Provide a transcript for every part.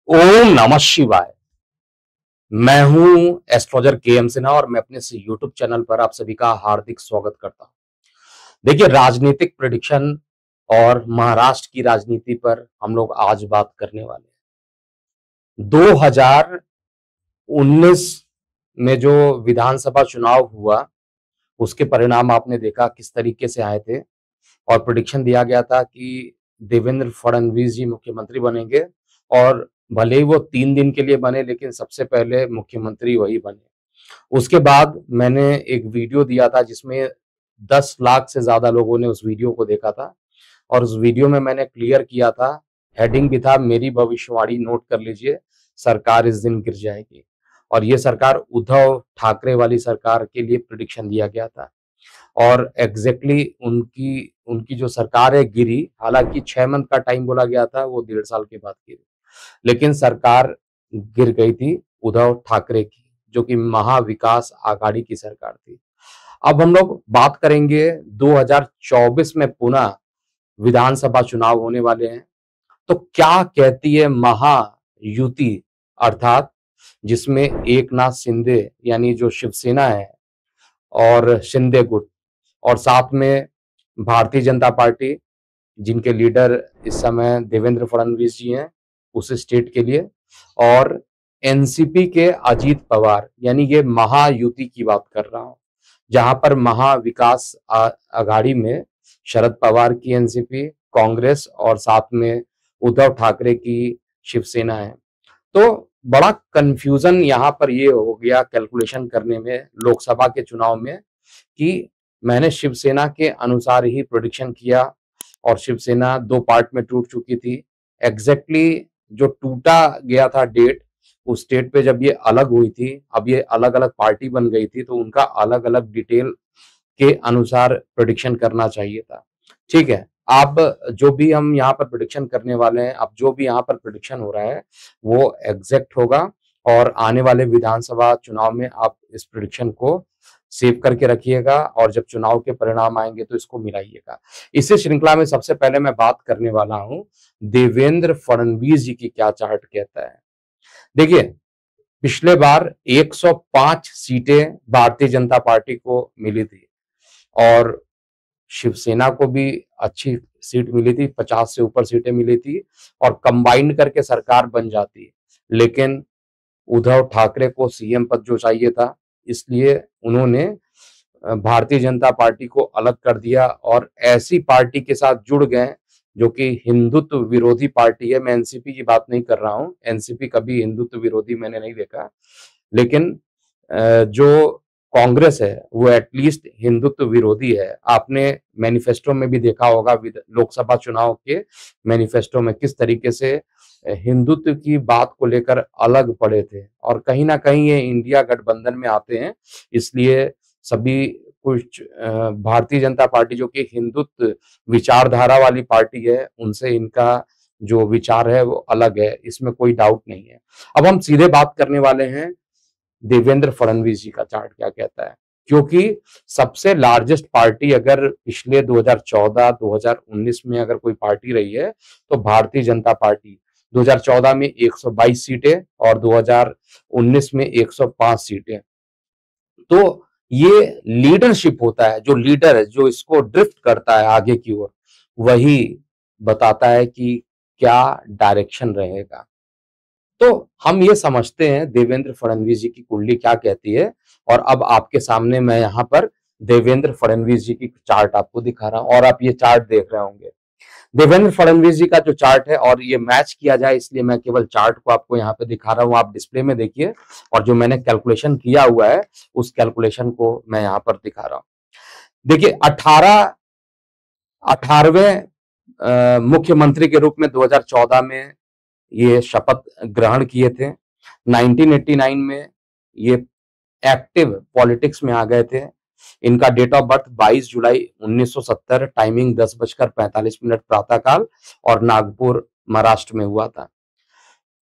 ओम नमः शिवाय। मैं हूं एस्ट्रोलॉजर के.एम. सिन्हा और मैं अपने इस यूट्यूब चैनल पर आप सभी का हार्दिक स्वागत करता हूं। देखिए, राजनीतिक प्रेडिक्शन और महाराष्ट्र की राजनीति पर हम लोग आज बात करने वाले हैं। 2019 में जो विधानसभा चुनाव हुआ, उसके परिणाम आपने देखा किस तरीके से आए थे और प्रेडिक्शन दिया गया था कि देवेंद्र फडणवीस जी मुख्यमंत्री बनेंगे और भले ही वो 3 दिन के लिए बने, लेकिन सबसे पहले मुख्यमंत्री वही बने। उसके बाद मैंने एक वीडियो दिया था जिसमें 10 लाख से ज्यादा लोगों ने उस वीडियो को देखा था और उस वीडियो में मैंने क्लियर किया था, हेडिंग भी था, मेरी भविष्यवाणी नोट कर लीजिए, सरकार इस दिन गिर जाएगी। और ये सरकार उद्धव ठाकरे वाली सरकार के लिए प्रेडिक्शन दिया गया था और एग्जैक्टली उनकी उनकी जो सरकार है गिरी। हालांकि 6 मंथ का टाइम बोला गया था, वो 1.5 साल के बाद गिरी, लेकिन सरकार गिर गई थी उद्धव ठाकरे की, जो कि महाविकास आघाड़ी की सरकार थी। अब हम लोग बात करेंगे 2024 में पुनः विधानसभा चुनाव होने वाले हैं, तो क्या कहती है महायुति, अर्थात जिसमें एकनाथ शिंदे यानी जो शिवसेना है और शिंदे गुट, और साथ में भारतीय जनता पार्टी जिनके लीडर इस समय देवेंद्र फडणवीस जी हैं उस स्टेट के लिए, और एनसीपी के अजीत पवार, यानी ये महायुति की बात कर रहा हूं, जहां पर महाविकास आघाड़ी में शरद पवार की एनसीपी, कांग्रेस और साथ में उद्धव ठाकरे की शिवसेना है। तो बड़ा कंफ्यूजन यहाँ पर ये हो गया कैलकुलेशन करने में लोकसभा के चुनाव में कि मैंने शिवसेना के अनुसार ही प्रेडिक्शन किया और शिवसेना 2 पार्ट में टूट चुकी थी। एग्जैक्टली जो टूटा गया था डेट, उस डेट पे जब ये अलग हुई थी, अब ये अलग अलग पार्टी बन गई थी, तो उनका अलग अलग डिटेल के अनुसार प्रेडिक्शन करना चाहिए था। ठीक है, अब जो भी हम यहाँ पर प्रेडिक्शन करने वाले हैं, अब जो भी यहाँ पर प्रेडिक्शन हो रहा है वो एग्जैक्ट होगा और आने वाले विधानसभा चुनाव में आप इस प्रेडिक्शन को सेव करके रखिएगा और जब चुनाव के परिणाम आएंगे तो इसको मिलाइएगा। इसी श्रृंखला में सबसे पहले मैं बात करने वाला हूं देवेंद्र फडणवीस जी की क्या चार्ट कहता है। देखिए, पिछले बार 105 सीटें भारतीय जनता पार्टी को मिली थी और शिवसेना को भी अच्छी सीट मिली थी, 50 से ऊपर सीटें मिली थी और कंबाइंड करके सरकार बन जाती, लेकिन उद्धव ठाकरे को सीएम पद जो चाहिए था, इसलिए उन्होंने भारतीय जनता पार्टी को अलग कर दिया और ऐसी पार्टी के साथ जुड़ गए जो कि हिंदुत्व विरोधी पार्टी है। मैं एनसीपी की बात नहीं कर रहा हूं, एनसीपी कभी हिंदुत्व विरोधी मैंने नहीं देखा, लेकिन जो कांग्रेस है वो एटलीस्ट हिंदुत्व विरोधी है। आपने मैनिफेस्टो में भी देखा होगा, लोकसभा चुनाव के मैनिफेस्टो में किस तरीके से हिंदुत्व की बात को लेकर अलग पड़े थे और कहीं ना कहीं ये इंडिया गठबंधन में आते हैं, इसलिए सभी कुछ भारतीय जनता पार्टी जो कि हिंदुत्व विचारधारा वाली पार्टी है, उनसे इनका जो विचार है वो अलग है, इसमें कोई डाउट नहीं है। अब हम सीधे बात करने वाले हैं देवेंद्र फडणवीस जी का चार्ट क्या कहता है, क्योंकि सबसे लार्जेस्ट पार्टी अगर पिछले 2014-2019 में अगर कोई पार्टी रही है तो भारतीय जनता पार्टी। 2014 में 122 सीटें और 2019 में 105 सीटें। तो ये लीडरशिप होता है, जो लीडर है जो इसको ड्रिफ्ट करता है आगे की ओर, वही बताता है कि क्या डायरेक्शन रहेगा। तो हम ये समझते हैं देवेंद्र फडणवीस जी की कुंडली क्या कहती है और अब आपके सामने मैं यहाँ पर देवेंद्र फडणवीस जी की चार्ट आपको दिखा रहा हूं और आप ये चार्ट देख रहे होंगे। देवेंद्र फडणवीस जी का जो चार्ट है, और ये मैच किया जाए इसलिए मैं केवल चार्ट को आपको यहाँ पे दिखा रहा हूँ, आप डिस्प्ले में देखिए, और जो मैंने कैलकुलेशन किया हुआ है उस कैलकुलेशन को मैं यहाँ पर दिखा रहा हूँ। देखिए, 18वें मुख्यमंत्री के रूप में 2014 में ये शपथ ग्रहण किए थे। 1989 में ये एक्टिव पॉलिटिक्स में आ गए थे। इनका डेट ऑफ बर्थ 22 जुलाई 1970, टाइमिंग 10:45 प्रातःकाल और नागपुर महाराष्ट्र में हुआ था।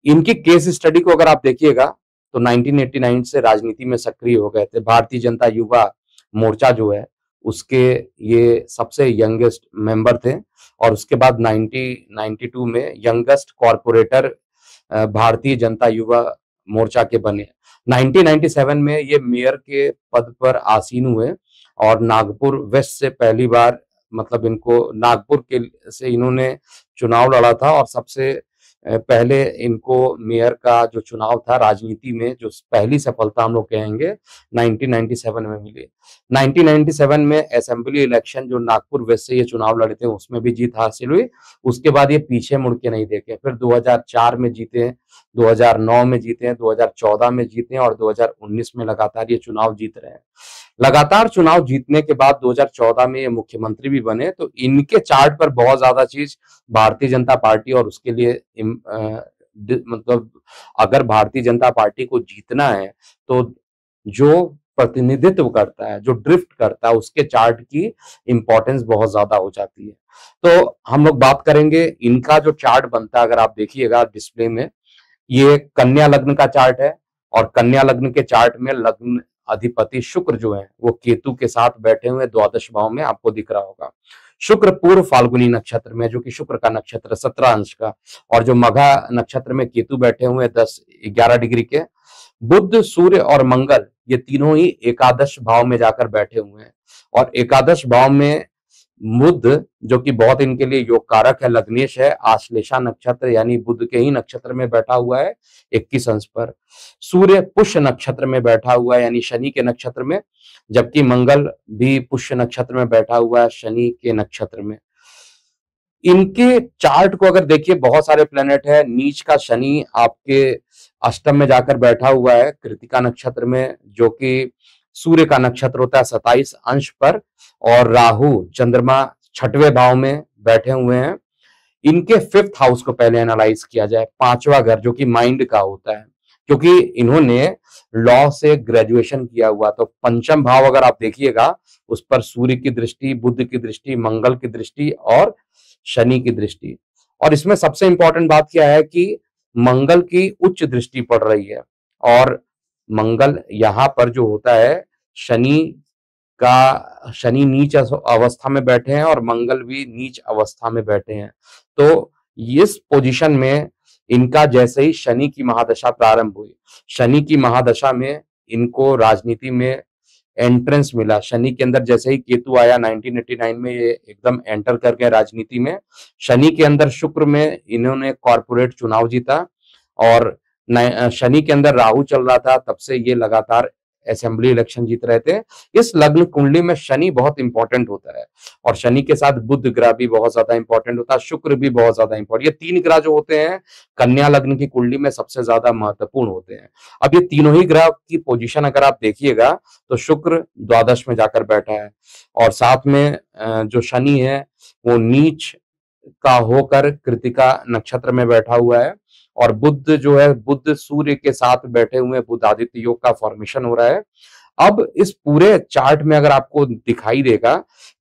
इनकी केस स्टडी को अगर आप देखिएगा तो 1989 से राजनीति में सक्रिय हो गए थे। भारतीय जनता युवा मोर्चा जो है उसके ये सबसे यंगेस्ट मेंबर थे और उसके बाद 1992 में यंगेस्ट कॉरपोरेटर भारतीय जनता युवा मोर्चा के बने। 1997 में ये मेयर के पद पर आसीन हुए और नागपुर वेस्ट से पहली बार, मतलब इनको नागपुर के से इन्होंने चुनाव लड़ा था और सबसे पहले इनको मेयर का जो चुनाव था राजनीति में, जो पहली सफलता हम लोग कहेंगे, 1997 में मिली। 1997 में असेंबली इलेक्शन जो नागपुर वेस्ट से ये चुनाव लड़े थे उसमें भी जीत हासिल हुई। उसके बाद ये पीछे मुड़ के नहीं देखे, फिर 2004 में जीते, 2009 में जीते हैं, 2014 में जीते हैं और 2019 में लगातार ये चुनाव जीत रहे हैं। लगातार चुनाव जीतने के बाद 2014 में ये मुख्यमंत्री भी बने। तो इनके चार्ट पर बहुत ज्यादा चीज भारतीय जनता पार्टी और उसके लिए मतलब अगर भारतीय जनता पार्टी को जीतना है तो जो प्रतिनिधित्व करता है, जो ड्रिफ्ट करता है, उसके चार्ट की इंपॉर्टेंस बहुत ज्यादा हो जाती है। तो हम लोग बात करेंगे इनका जो चार्ट बनता है, अगर आप देखिएगा डिस्प्ले में, ये कन्या लग्न का चार्ट है और कन्या लग्न के चार्ट में लग्न अधिपति शुक्र जो है वो केतु के साथ बैठे हुए द्वादश भाव में आपको दिख रहा होगा। शुक्र पूर्व फाल्गुनी नक्षत्र में, जो कि शुक्र का नक्षत्र 17 अंश का, और जो मघा नक्षत्र में केतु बैठे हुए 10-11 डिग्री के। बुध, सूर्य और मंगल ये तीनों ही एकादश भाव में जाकर बैठे हुए हैं और एकादश भाव में बुध, जो कि बहुत इनके लिए योग कारक है, लग्नेश है, आश्लेषा नक्षत्र यानी बुध के ही नक्षत्र में बैठा हुआ है 21 अंश पर। सूर्य पुष्य नक्षत्र में बैठा हुआ है यानी शनि के नक्षत्र में, जबकि मंगल भी पुष्य नक्षत्र में बैठा हुआ है शनि के नक्षत्र में। इनके चार्ट को अगर देखिए, बहुत सारे प्लेनेट है। नीच का शनि आपके अष्टम में जाकर बैठा हुआ है कृतिका नक्षत्र में, जो कि सूर्य का नक्षत्र होता है 27 अंश पर, और राहु चंद्रमा 6वें भाव में बैठे हुए हैं। इनके 5th हाउस को पहले एनालाइज किया जाए, 5वां घर जो कि माइंड का होता है, क्योंकि इन्होंने लॉ से ग्रेजुएशन किया हुआ। तो पंचम भाव अगर आप देखिएगा, उस पर सूर्य की दृष्टि, बुध की दृष्टि, मंगल की दृष्टि और शनि की दृष्टि। और इसमें सबसे इंपॉर्टेंट बात क्या है कि मंगल की उच्च दृष्टि पड़ रही है और मंगल यहाँ पर जो होता है, शनि नीच अवस्था में बैठे हैं और मंगल भी नीच अवस्था में बैठे हैं। तो इस पोजीशन में इनका जैसे ही शनि की महादशा प्रारंभ हुई, शनि की महादशा में इनको राजनीति में एंट्रेंस मिला। शनि के अंदर जैसे ही केतु आया 1989 में, ये एकदम एंटर कर गए राजनीति में। शनि के अंदर शुक्र में इन्होंने कॉर्पोरेट चुनाव जीता और शनि के अंदर राहु चल रहा था, तब से ये लगातार असेंबली इलेक्शन जीत रहे थे। इस लग्न कुंडली में शनि बहुत इंपॉर्टेंट होता है और शनि के साथ बुध ग्रह भी बहुत ज्यादा इंपॉर्टेंट होता है, शुक्र भी बहुत ज्यादा इंपॉर्टेंट। ये 3 ग्रह जो होते हैं कन्या लग्न की कुंडली में सबसे ज्यादा महत्वपूर्ण होते हैं। अब ये तीनों ही ग्रह की पोजीशन अगर आप देखिएगा तो शुक्र द्वादश में जाकर बैठा है और साथ में जो शनि है वो नीच का होकर कृतिका नक्षत्र में बैठा हुआ है और बुध जो है, बुध सूर्य के साथ बैठे हुए बुध आदित्य योग का फॉर्मेशन हो रहा है। अब इस पूरे चार्ट में अगर आपको दिखाई देगा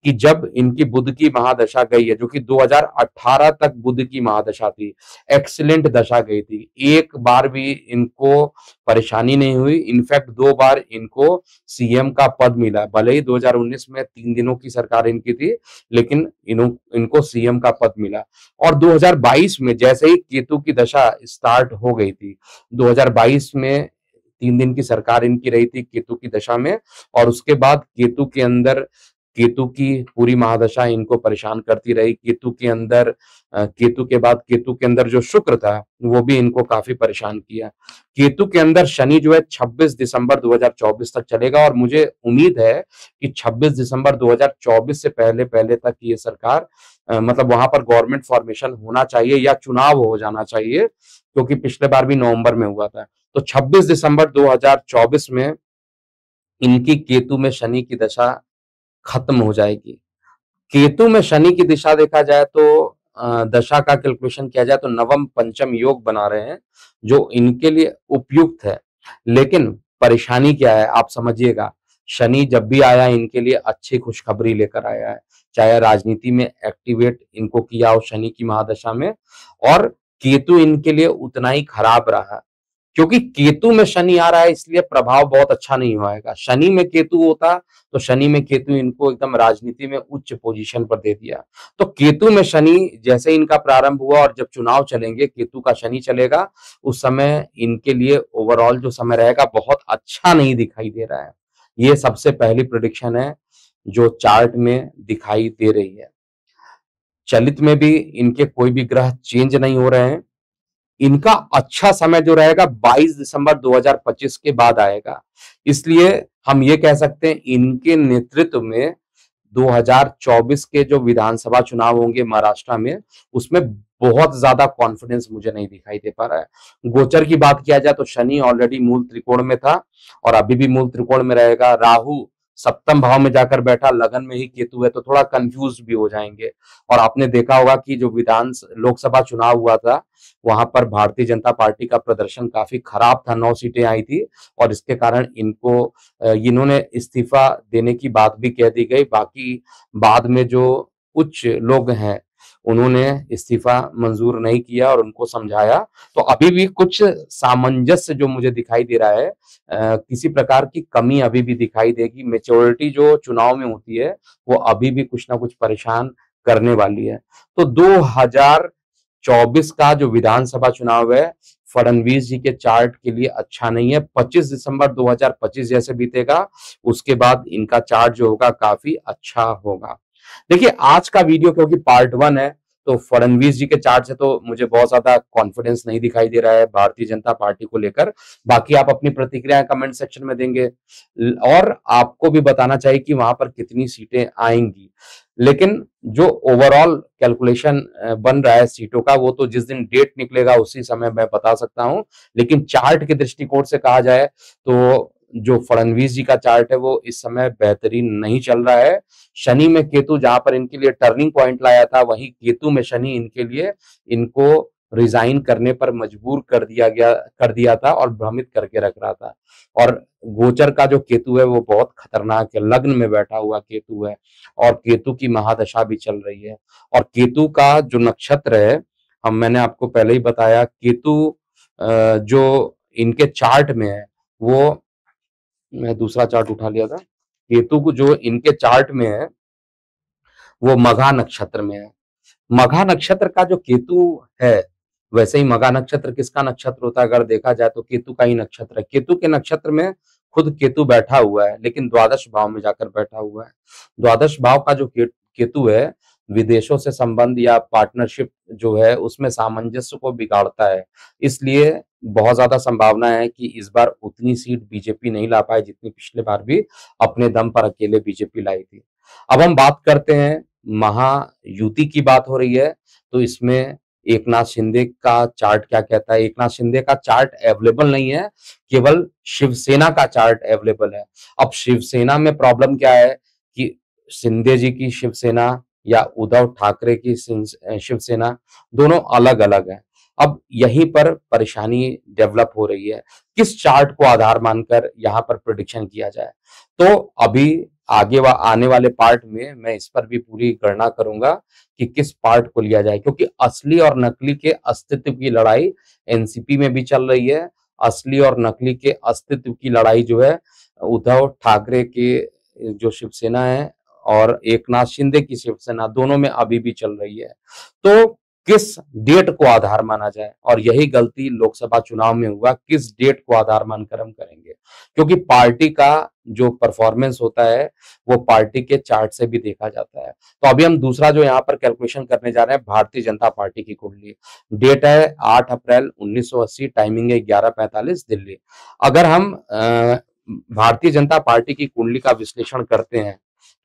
कि जब इनकी बुध की महादशा गई है, जो कि 2018 तक बुध की महादशा थी, एक्सीलेंट दशा गई थी, एक बार भी इनको परेशानी नहीं हुई। इनफैक्ट 2 बार इनको सीएम का पद मिला। भले ही 2019 में 3 दिनों की सरकार इनकी थी, लेकिन इनको सीएम का पद मिला। और 2022 में जैसे ही केतु की दशा स्टार्ट हो गई थी, 2022 में 3 दिन की सरकार इनकी रही थी केतु की दशा में, और उसके बाद केतु की पूरी महादशा इनको परेशान करती रही। केतु के बाद केतु के अंदर जो शुक्र था वो भी इनको काफी परेशान किया। केतु के अंदर शनि जो है 26 दिसंबर 2024 तक चलेगा और मुझे उम्मीद है कि 26 दिसंबर 2024 से पहले पहले तक ये सरकार मतलब वहां पर गवर्नमेंट फॉर्मेशन होना चाहिए या चुनाव हो जाना चाहिए, क्योंकि पिछले बार भी नवंबर में हुआ था। तो 26 दिसंबर 2024 में इनकी केतु में शनि की दशा खत्म हो जाएगी। केतु में शनि की दिशा देखा जाए तो दशा का कैलकुलेशन किया जाए तो नवम पंचम योग बना रहे हैं, जो इनके लिए उपयुक्त है। लेकिन परेशानी क्या है आप समझिएगा, शनि जब भी आया इनके लिए अच्छी खुशखबरी लेकर आया है, चाहे राजनीति में एक्टिवेट इनको किया हो शनि की महादशा में, और केतु इनके लिए उतना ही खराब रहा। क्योंकि केतु में शनि आ रहा है इसलिए प्रभाव बहुत अच्छा नहीं होएगा। शनि में केतु होता तो शनि में केतु इनको एकदम राजनीति में उच्च पोजीशन पर दे दिया। तो केतु में शनि जैसे इनका प्रारंभ हुआ और जब चुनाव चलेंगे केतु का शनि चलेगा, उस समय इनके लिए ओवरऑल जो समय रहेगा बहुत अच्छा नहीं दिखाई दे रहा है। ये सबसे पहली प्रेडिक्शन है जो चार्ट में दिखाई दे रही है। चलित में भी इनके कोई भी ग्रह चेंज नहीं हो रहे हैं। इनका अच्छा समय जो रहेगा 22 दिसंबर 2025 के बाद आएगा। इसलिए हम ये कह सकते हैं इनके नेतृत्व में 2024 के जो विधानसभा चुनाव होंगे महाराष्ट्र में, उसमें बहुत ज्यादा कॉन्फिडेंस मुझे नहीं दिखाई दे पा रहा है। गोचर की बात किया जाए तो शनि ऑलरेडी मूल त्रिकोण में था और अभी भी मूल त्रिकोण में रहेगा। राहु सप्तम भाव में जाकर बैठा, लगन में ही केतु है, तो थोड़ा कंफ्यूज भी हो जाएंगे। और आपने देखा होगा कि जो लोकसभा चुनाव हुआ था वहां पर भारतीय जनता पार्टी का प्रदर्शन काफी खराब था, 9 सीटें आई थी और इसके कारण इन्होंने इस्तीफा देने की बात भी कह दी गई। बाकी बाद में जो कुछ लोग हैं उन्होंने इस्तीफा मंजूर नहीं किया और उनको समझाया। तो अभी भी कुछ सामंजस्य जो मुझे दिखाई दे रहा है, किसी प्रकार की कमी अभी भी दिखाई देगी। मेच्योरिटी जो चुनाव में होती है वो अभी भी कुछ ना कुछ परेशान करने वाली है। तो 2024 का जो विधानसभा चुनाव है फडणवीस जी के चार्ट के लिए अच्छा नहीं है। 25 दिसंबर 2025 जैसे बीतेगा उसके बाद इनका चार्ट जो होगा काफी अच्छा होगा। देखिए आज का वीडियो क्योंकि पार्ट 1 है तो फडणवीस जी के चार्ट से तो मुझे बहुत ज्यादा कॉन्फिडेंस नहीं दिखाई दे रहा है भारतीय जनता पार्टी को लेकर। बाकी आप अपनी प्रतिक्रिया कमेंट सेक्शन में देंगे और आपको भी बताना चाहिए कि वहां पर कितनी सीटें आएंगी। लेकिन जो ओवरऑल कैलकुलेशन बन रहा है सीटों का वो तो जिस दिन डेट निकलेगा उसी समय मैं बता सकता हूं। लेकिन चार्ट के दृष्टिकोण से कहा जाए तो जो फडणवीस जी का चार्ट है वो इस समय बेहतरीन नहीं चल रहा है। शनि में केतु जहां पर इनके लिए टर्निंग पॉइंट लाया था वहीं केतु में शनि इनके लिए इनको रिजाइन करने पर मजबूर कर दिया था और भ्रमित करके रख रहा था। और गोचर का जो केतु है वो बहुत खतरनाक है, लग्न में बैठा हुआ केतु है और केतु की महादशा भी चल रही है। और केतु का जो नक्षत्र है मैंने आपको पहले ही बताया, केतु जो इनके चार्ट में है वो, मैं दूसरा चार्ट उठा लिया था, केतु को जो इनके चार्ट में है वो मघा नक्षत्र में है। मघा नक्षत्र का जो केतु है, वैसे ही मघा नक्षत्र किसका नक्षत्र होता है अगर देखा जाए तो केतु का ही नक्षत्र है। केतु के नक्षत्र में खुद केतु बैठा हुआ है लेकिन द्वादश भाव में जाकर बैठा हुआ है। द्वादश भाव का जो केतु है विदेशों से संबंध या पार्टनरशिप जो है उसमें सामंजस्य को बिगाड़ता है। इसलिए बहुत ज्यादा संभावना है कि इस बार उतनी सीट बीजेपी नहीं ला पाए जितनी पिछले बार भी अपने दम पर अकेले बीजेपी लाई थी। अब हम बात करते हैं, महायुति की बात हो रही है तो इसमें एकनाथ शिंदे का चार्ट क्या कहता है। एकनाथ शिंदे का चार्ट अवेलेबल नहीं है, केवल शिवसेना का चार्ट अवेलेबल है। अब शिवसेना में प्रॉब्लम क्या है कि शिंदे जी की शिवसेना या उद्धव ठाकरे की शिवसेना दोनों अलग अलग है। अब यहीं पर परेशानी डेवलप हो रही है, किस चार्ट को आधार मानकर यहाँ पर प्रेडिक्शन किया जाए। तो अभी आने वाले पार्ट में मैं इस पर भी पूरी गणना करूंगा कि किस पार्ट को लिया जाए, क्योंकि असली और नकली के अस्तित्व की लड़ाई एनसीपी में भी चल रही है। असली और नकली के अस्तित्व की लड़ाई जो है उद्धव ठाकरे के जो शिवसेना है और एकनाथ शिंदे की शिवसेना दोनों में अभी भी चल रही है। तो किस डेट को आधार माना जाए, और यही गलती लोकसभा चुनाव में हुआ, किस डेट को आधार मानकर हम करेंगे, क्योंकि पार्टी का जो परफॉर्मेंस होता है वो पार्टी के चार्ट से भी देखा जाता है। तो अभी हम दूसरा जो यहाँ पर कैलकुलेशन करने जा रहे हैं, भारतीय जनता पार्टी की कुंडली। डेट है 8 अप्रैल 1980, टाइमिंग है 11:45 दिल्ली। अगर हम भारतीय जनता पार्टी की कुंडली का विश्लेषण करते हैं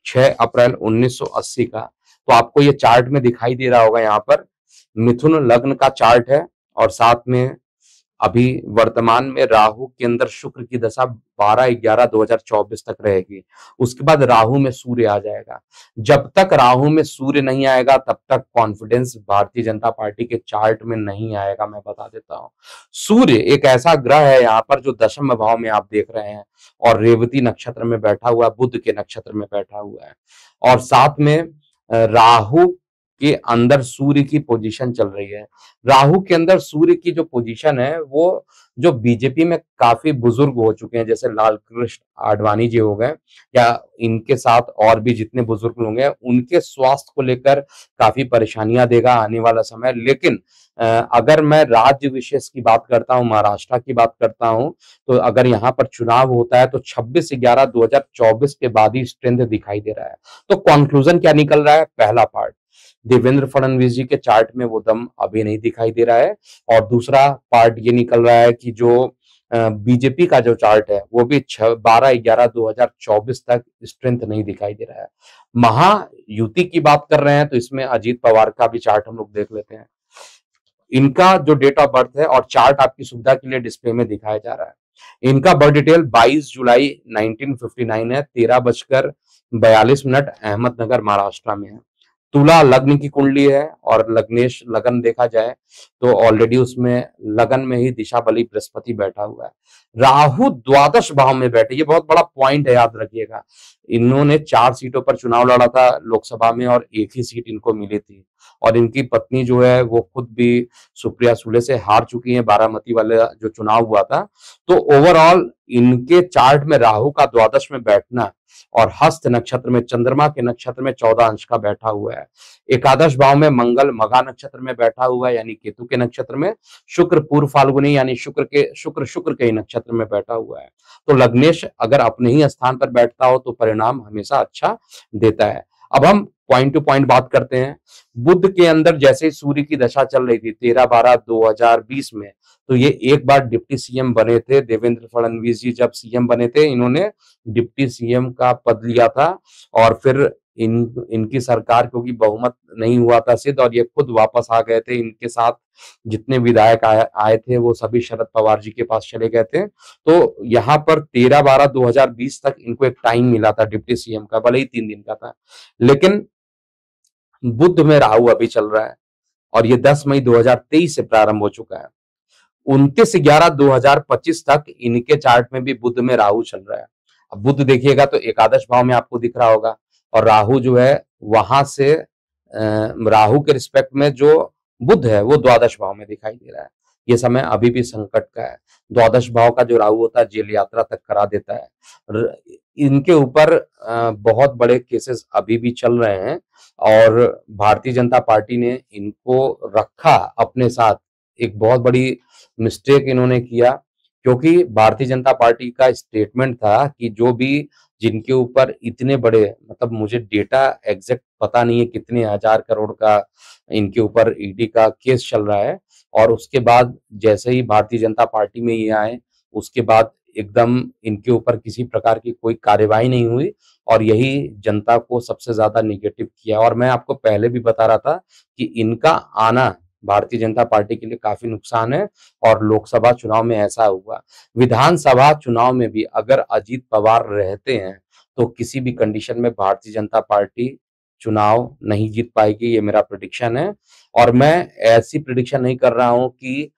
6 अप्रैल 1980 का, तो आपको ये चार्ट में दिखाई दे रहा होगा। यहाँ पर मिथुन लग्न का चार्ट है और साथ में अभी वर्तमान में राहु के अंदर शुक्र की दशा 12/11/2024 तक रहेगी। उसके बाद राहु में सूर्य आ जाएगा। जब तक राहु में सूर्य नहीं आएगा तब तक कॉन्फिडेंस भारतीय जनता पार्टी के चार्ट में नहीं आएगा, मैं बता देता हूं। सूर्य एक ऐसा ग्रह है यहाँ पर जो दशम भाव में आप देख रहे हैं और रेवती नक्षत्र में बैठा हुआ, बुध के नक्षत्र में बैठा हुआ है। और साथ में राहु के अंदर सूर्य की पोजीशन चल रही है। राहु के अंदर सूर्य की जो पोजीशन है वो जो बीजेपी में काफी बुजुर्ग हो चुके हैं, जैसे लाल कृष्ण आडवाणी जी हो गए या इनके साथ और भी जितने बुजुर्ग लोग हैं, उनके स्वास्थ्य को लेकर काफी परेशानियां देगा आने वाला समय। लेकिन अगर मैं राज्य विशेष की बात करता हूं, महाराष्ट्र की बात करता हूं, तो अगर यहाँ पर चुनाव होता है तो 26/11/2024 के बाद ही स्ट्रेंथ दिखाई दे रहा है। तो कंक्लूजन क्या निकल रहा है? पहला पार्ट, देवेंद्र फडणवीस जी के चार्ट में वो दम अभी नहीं दिखाई दे रहा है, और दूसरा पार्ट ये निकल रहा है कि जो बीजेपी का जो चार्ट है वो भी 12/11/2024 तक स्ट्रेंथ नहीं दिखाई दे रहा है। महायुति की बात कर रहे हैं तो इसमें अजीत पवार का भी चार्ट हम लोग देख लेते हैं। इनका जो डेट ऑफ बर्थ है और चार्ट आपकी सुविधा के लिए डिस्प्ले में दिखाया जा रहा है। इनका बर्थ डिटेल 22 जुलाई 1959 है, 13:42 अहमदनगर महाराष्ट्र में है। तुला लग्न की कुंडली है और लग्नेश लगन देखा जाए तो ऑलरेडी उसमें लगन में ही दिशा बली बृहस्पति बैठा हुआ है। राहु द्वादश भाव में बैठे, ये बहुत बड़ा पॉइंट है, याद रखिएगा। इन्होंने 4 सीटों पर चुनाव लड़ा था लोकसभा में और एक ही सीट इनको मिली थी, और इनकी पत्नी जो है वो खुद भी सुप्रिया सुले से हार चुकी है बारामती वाले जो चुनाव हुआ था। तो ओवरऑल इनके चार्ट में राहु का द्वादश में बैठना और हस्त नक्षत्र में चंद्रमा के नक्षत्र में 14 अंश का बैठा हुआ है। एकादश भाव में मंगल मघा नक्षत्र में बैठा हुआ है, यानी केतु के नक्षत्र में। शुक्र पूर्व फाल्गुनी यानी शुक्र के नक्षत्र में बैठा हुआ है। तो लग्नेश अगर अपने ही स्थान पर बैठता हो तो परिणाम हमेशा अच्छा देता है। अब हम पॉइंट टू पॉइंट बात करते हैं। बुध के अंदर जैसे ही सूर्य की दशा चल रही थी 13/12/2020 में, तो ये एक बार डिप्टी सीएम बने थे। देवेंद्र फडणवीस जी जब सीएम बने थे, इन्होंने डिप्टी सीएम का पद लिया था, और फिर इनकी सरकार क्योंकि बहुमत नहीं हुआ था सिद्ध, और ये खुद वापस आ गए थे। इनके साथ जितने विधायक आए थे वो सभी शरद पवार जी के पास चले गए थे। तो यहाँ पर 13/12/2020 तक इनको एक टाइम मिला था डिप्टी सीएम का, भले ही 3 दिन का था। लेकिन बुध में राहु अभी चल रहा है और ये 10 मई 2023 से प्रारंभ हो चुका है। 29/11/2025 तक इनके चार्ट में भी बुध में राहु चल रहा है। अब बुध देखिएगा तो एकादश भाव में आपको दिख रहा होगा, और राहु जो है वहां से राहु के रिस्पेक्ट में जो बुध है वो द्वादश भाव में दिखाई दे रहा है। ये समय अभी भी संकट का है। द्वादश भाव का जो राहु होता है जेल यात्रा तक करा देता है। इनके ऊपर बहुत बड़े केसेस अभी भी चल रहे हैं, और भारतीय जनता पार्टी ने इनको रखा अपने साथ। एक बहुत बड़ी मिस्टेक इन्होंने किया, क्योंकि भारतीय जनता पार्टी का स्टेटमेंट था कि जो भी जिनके ऊपर इतने बड़े, मतलब मुझे डेटा एग्जैक्ट पता नहीं है कितने हजार करोड़ का इनके ऊपर ईडी का केस चल रहा है, और उसके बाद जैसे ही भारतीय जनता पार्टी में ये आए उसके बाद एकदम इनके ऊपर किसी प्रकार की कोई कार्यवाही नहीं हुई, और यही जनता को सबसे ज्यादा निगेटिव किया। और मैं आपको पहले भी बता रहा था कि इनका आना भारतीय जनता पार्टी के लिए काफी नुकसान है, और लोकसभा चुनाव में ऐसा हुआ। विधानसभा चुनाव में भी अगर अजीत पवार रहते हैं तो किसी भी कंडीशन में भारतीय जनता पार्टी चुनाव नहीं जीत पाएगी, ये मेरा प्रेडिक्शन है। और मैं ऐसी प्रेडिक्शन नहीं कर रहा हूं कि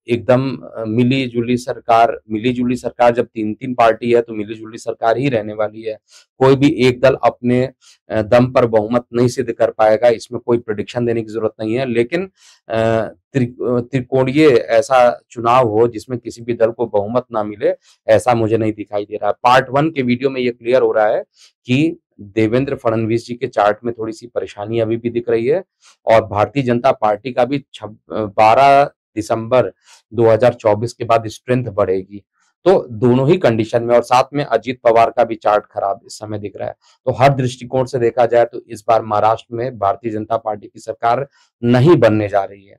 एकदम मिली जुली सरकार जब 3-3 पार्टी है तो मिली जुली सरकार ही रहने वाली है। कोई भी एक दल अपने दम पर बहुमत नहीं सिद्ध कर पाएगा, इसमें कोई प्रेडिक्शन देने की जरूरत नहीं है। लेकिन त्रिकोणीय ऐसा चुनाव हो जिसमें किसी भी दल को बहुमत ना मिले, ऐसा मुझे नहीं दिखाई दे रहा है। पार्ट 1 के वीडियो में ये क्लियर हो रहा है कि देवेंद्र फडणवीस जी के चार्ट में थोड़ी सी परेशानी अभी भी दिख रही है, और भारतीय जनता पार्टी का भी 12 दिसंबर 2024 के बाद स्ट्रेंथ बढ़ेगी। तो दोनों ही कंडीशन में, और साथ में अजीत पवार का भी चार्ट खराब इस समय दिख रहा है। तो हर दृष्टिकोण से देखा जाए तो इस बार महाराष्ट्र में भारतीय जनता पार्टी की सरकार नहीं बनने जा रही है।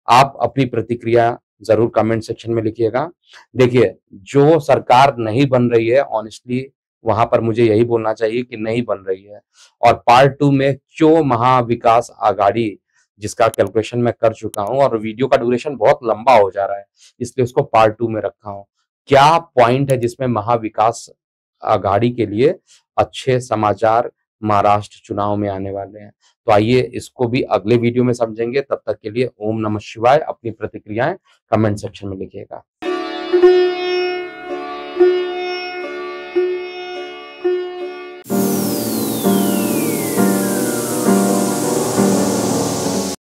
आप अपनी प्रतिक्रिया जरूर कमेंट सेक्शन में लिखिएगा। देखिए, जो सरकार नहीं बन रही है, ऑनेस्टली वहां पर मुझे यही बोलना चाहिए कि नहीं बन रही है। और पार्ट 2 में क्यों महाविकास आघाड़ी, जिसका कैलकुलेशन मैं कर चुका हूं, और वीडियो का ड्यूरेशन बहुत लंबा हो जा रहा है इसलिए उसको पार्ट 2 में रखा हूं। क्या पॉइंट है जिसमें महाविकास आघाड़ी के लिए अच्छे समाचार महाराष्ट्र चुनाव में आने वाले हैं? तो आइए इसको भी अगले वीडियो में समझेंगे। तब तक के लिए ओम नमः शिवाय। अपनी प्रतिक्रियाएं कमेंट सेक्शन में लिखिएगा।